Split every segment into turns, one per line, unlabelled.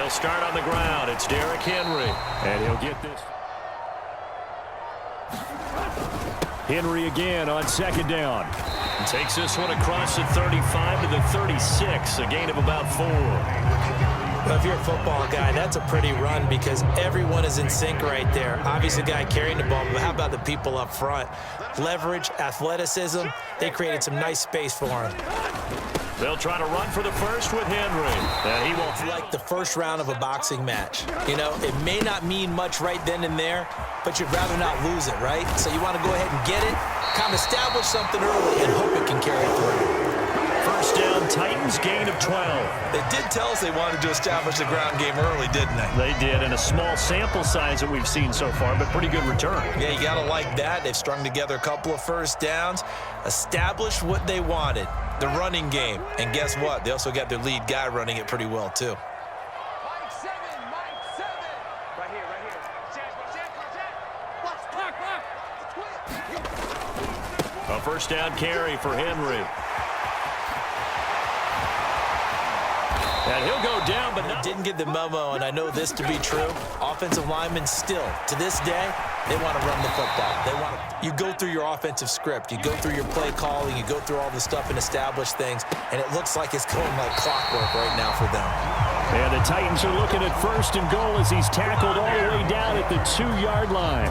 They'll start on the ground. It's Derrick Henry. And he'll get this. Henry again on second down. And takes this one across the 35 to the 36. A gain of about 4.
Well, if you're a football guy, that's a pretty run because everyone is in sync right there. Obviously, the guy carrying the ball, but how about the people up front? Leverage, athleticism, they created some nice space for him.
They'll try to run for the first with Henry. And he won't.
Like the first round of a boxing match. You know, it may not mean much right then and there, but you'd rather not lose it, right? So you want to go ahead and get it, kind of establish something early, and hope it can carry through.
First down, Titans, gain of 12.
They did tell us they wanted to establish the ground game early, didn't they?
They did, in a small sample size that we've seen so far, but pretty good return.
Yeah, you got to like that. They've strung together a couple of first downs, established what they wanted, the running game. And guess what? They also got their lead guy running it pretty well, too.
Mike 7. Right here. Watch.
A first down carry for Henry. And he'll go down, but not.
Didn't get the memo, and I know this to be true. Offensive linemen still, to this day, they want to run the football. You go through your offensive script. You go through your play calling. You go through all the stuff and establish things, and it looks like it's going like clockwork right now for them.
And the Titans are looking at first and goal as he's tackled all the way down at the 2-yard line.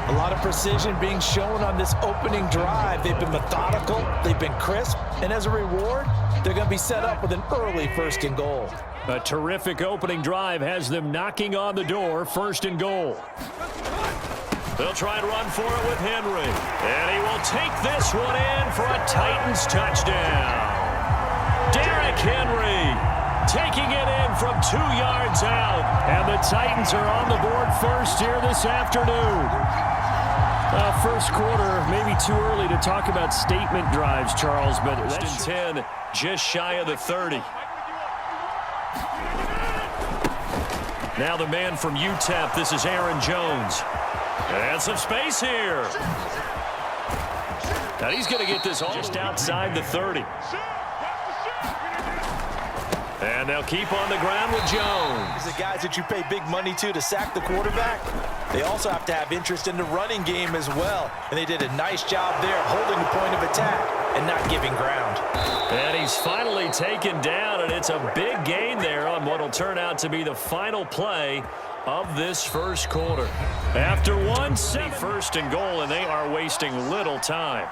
A lot of precision being shown on this opening drive. They've been methodical. They've been crisp. And as a reward, they're going to be set up with an early first and goal.
A terrific opening drive has them knocking on the door, first and goal. They'll try and run for it with Henry. And he will take this one in for a Titans touchdown. Derrick Henry taking it in from 2 yards out. And the Titans are on the board first here this afternoon. First quarter, maybe too early to talk about statement drives, Charles, but that's 10, just shy of the 30. Now the man from UTEP, this is Aaron Jones. And some space here. Now he's going to get this all just outside the 30. And they'll keep on the ground with Jones.
The guys that you pay big money to sack the quarterback, they also have to have interest in the running game as well. And they did a nice job there holding the point of attack and not giving ground.
And he's finally taken down, and it's a big gain there on what will turn out to be the final play of this first quarter. After 1-7, first and goal, and they are wasting little time.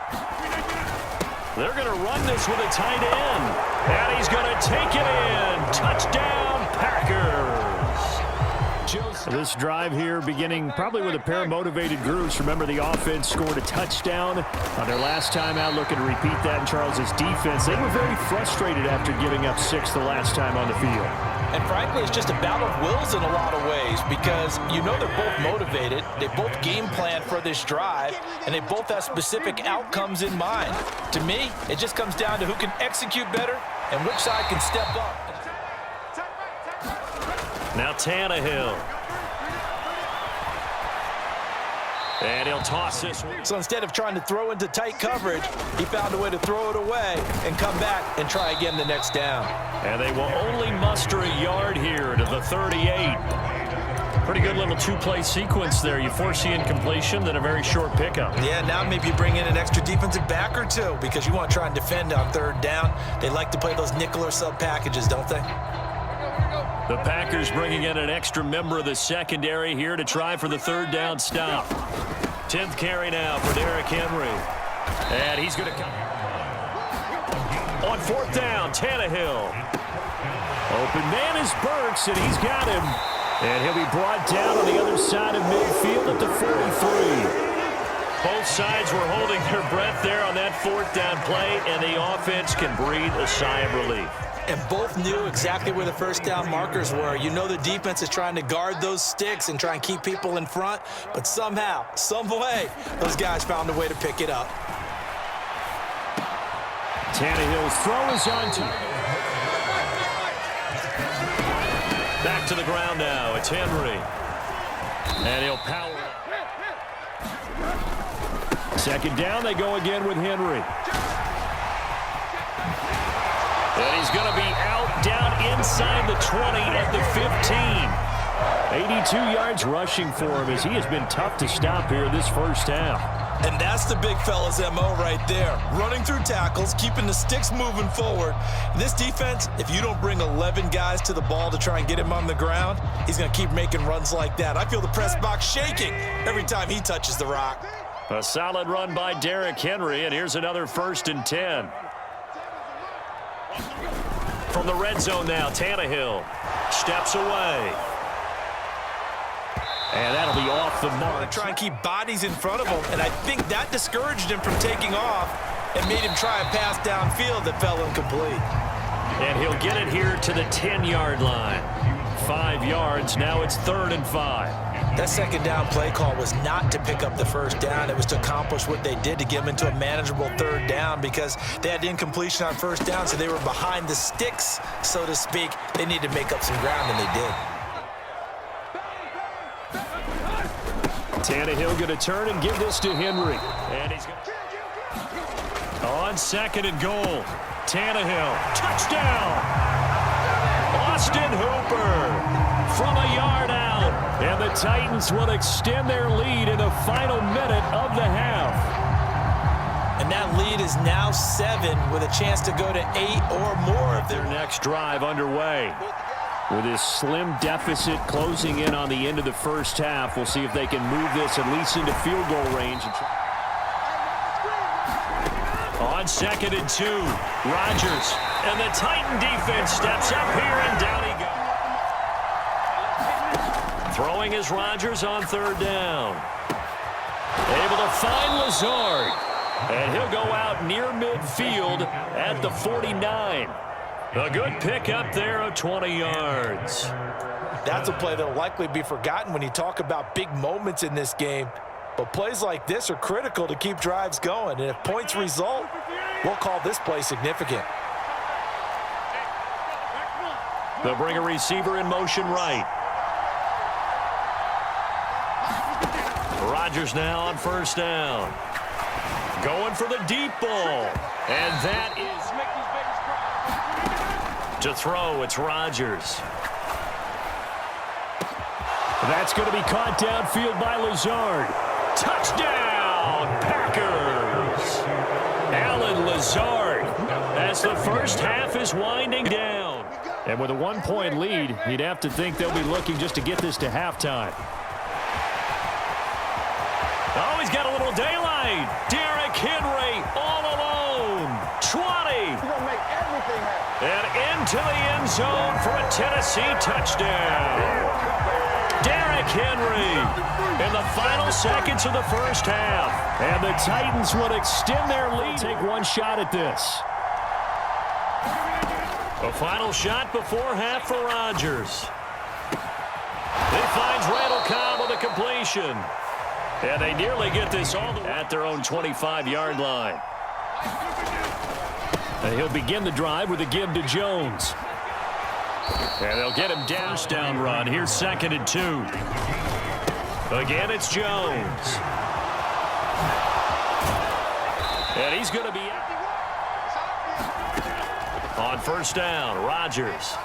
They're going to run this with a tight end. And he's going to take it in. Touchdown, Packers. This drive here beginning probably with a pair of motivated groups. Remember, the offense scored a touchdown on their last time out. Looking to repeat that in Charles's defense. They were very frustrated after giving up 6 the last time on the field.
And frankly, it's just a battle of wills in a lot of ways because you know they're both motivated. They both game plan for this drive, and they both have specific outcomes in mind. To me, it just comes down to who can execute better and which side can step up.
Now Tannehill. And he'll toss this one.
So instead of trying to throw into tight coverage, he found a way to throw it away and come back and try again the next down.
And they will only muster a yard here to the 38. Pretty good little two-play sequence there. You force the incompletion, then a very short pickup.
Yeah, now maybe you bring in an extra defensive back or two because you want to try and defend on third down. They like to play those nickel or sub packages, don't they?
The Packers bringing in an extra member of the secondary here to try for the third down stop. 10th carry now for Derrick Henry. And he's going to come. On fourth down, Tannehill. Open man is Burks, and he's got him. And he'll be brought down on the other side of midfield at the 43. Both sides were holding their breath there on that fourth down play, and the offense can breathe a sigh of relief.
And both knew exactly where the first down markers were. You know the defense is trying to guard those sticks and try and keep people in front, but somehow, some way, those guys found a way to pick it up.
Tannehill's throw is on to. Back to the ground now. It's Henry. And he'll power. Second down, they go again with Henry. And he's going to be out down inside the 20 at the 15. 82 yards rushing for him as he has been tough to stop here this first half.
And that's the big fella's MO right there. Running through tackles, keeping the sticks moving forward. This defense, if you don't bring 11 guys to the ball to try and get him on the ground, he's going to keep making runs like that. I feel the press box shaking every time he touches the rock.
A solid run by Derrick Henry, and here's another 1st and 10. From the red zone now, Tannehill steps away. And that'll be off the mark.
Try and keep bodies in front of him, and I think that discouraged him from taking off and made him try a pass downfield that fell incomplete.
And he'll get it here to the 10-yard line. 5 yards, now it's 3rd and 5.
That second down play call was not to pick up the first down. It was to accomplish what they did to get them into a manageable 3rd down because they had incompletion on 1st down, so they were behind the sticks, so to speak. They needed to make up some ground, and they did.
Tannehill going to turn and give this to Henry. And he's going to... On 2nd and goal. Tannehill. Touchdown! Austin Hooper from a yard out. And the Titans will extend their lead in the final minute of the half.
And that lead is now 7 with a chance to go to 8 or more.
Their next drive underway. With this slim deficit closing in on the end of the first half, we'll see if they can move this at least into field goal range. On 2nd and 2, Rodgers. And the Titan defense steps up here, and down he goes. Throwing is Rodgers on 3rd down. Able to find Lazard. And he'll go out near midfield at the 49. A good pick up there of 20 yards.
That's a play that will likely be forgotten when you talk about big moments in this game. But plays like this are critical to keep drives going. And if points result, we'll call this play significant.
They'll bring a receiver in motion right. Rodgers now on 1st down. Going for the deep ball. And that is... To throw, it's Rodgers. That's going to be caught downfield by Lazard. Touchdown, Packers! Alan Lazard, as the first half is winding down. And with a 1-point lead, you'd have to think they'll be looking just to get this to halftime. Oh, he's got a little daylight. Derrick Henry all alone. 20.
He's going to make everything happen.
And into the end zone for a Tennessee touchdown. Derrick Henry in the final seconds of the first half. And the Titans would extend their lead. Take one shot at this. A final shot before half for Rodgers. He finds Randall Cobb with a completion. And they nearly get this all the way at their own 25-yard line. And he'll begin the drive with a give to Jones. And they'll get him down. First down run. Here's 2nd and 2. Again, it's Jones. And he's going to be on 1st down. Rodgers.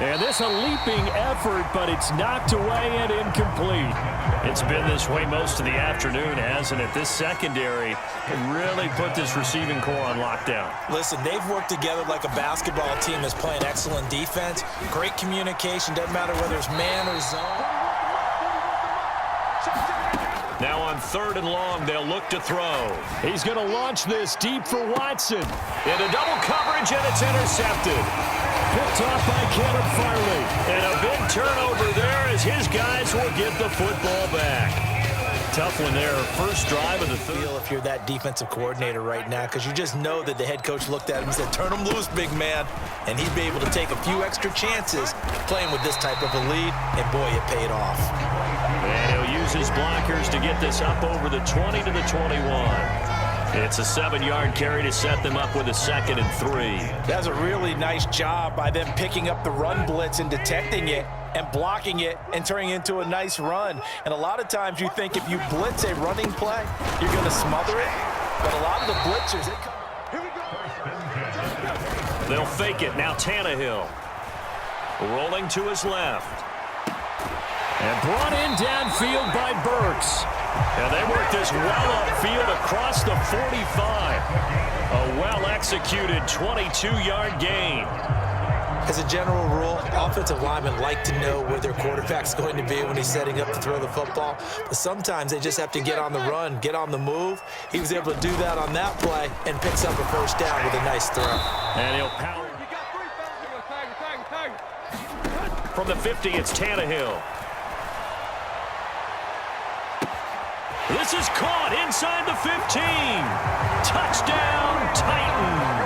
And this a leaping effort, but it's knocked away and incomplete. It's been this way most of the afternoon, hasn't it? This secondary can really put this receiving core on lockdown.
Listen, they've worked together like a basketball team that's playing excellent defense. Great communication. Doesn't matter whether it's man or zone.
Now on 3rd and long, they'll look to throw. He's going to launch this deep for Watson. Into double coverage, and it's intercepted. Picked off by Caleb Farley. And a big turnover there as his guys will get the football back. Tough one there. First drive of the
Feel if you're that defensive coordinator right now, because you just know that the head coach looked at him and said, turn him loose, big man. And he'd be able to take a few extra chances playing with this type of a lead, and boy, it paid off.
And he'll use his blockers to get this up over the 20 to the 21. It's a 7-yard carry to set them up with a 2nd and 3.
That's a really nice job by them picking up the run blitz and detecting it and blocking it and turning it into a nice run. And a lot of times you think if you blitz a running play, you're going to smother it. But a lot of the blitzers, they come.
They'll fake it. Now Tannehill. Rolling to his left. And brought in downfield by Burks. And they work this well upfield across the 45. A well-executed 22-yard gain.
As a general rule, offensive linemen like to know where their quarterback's going to be when he's setting up to throw the football. But sometimes they just have to get on the run, get on the move. He was able to do that on that play and picks up a first down with a nice throw.
And he'll power. From the 50, it's Tannehill. This is caught inside the 15. Touchdown, Titans.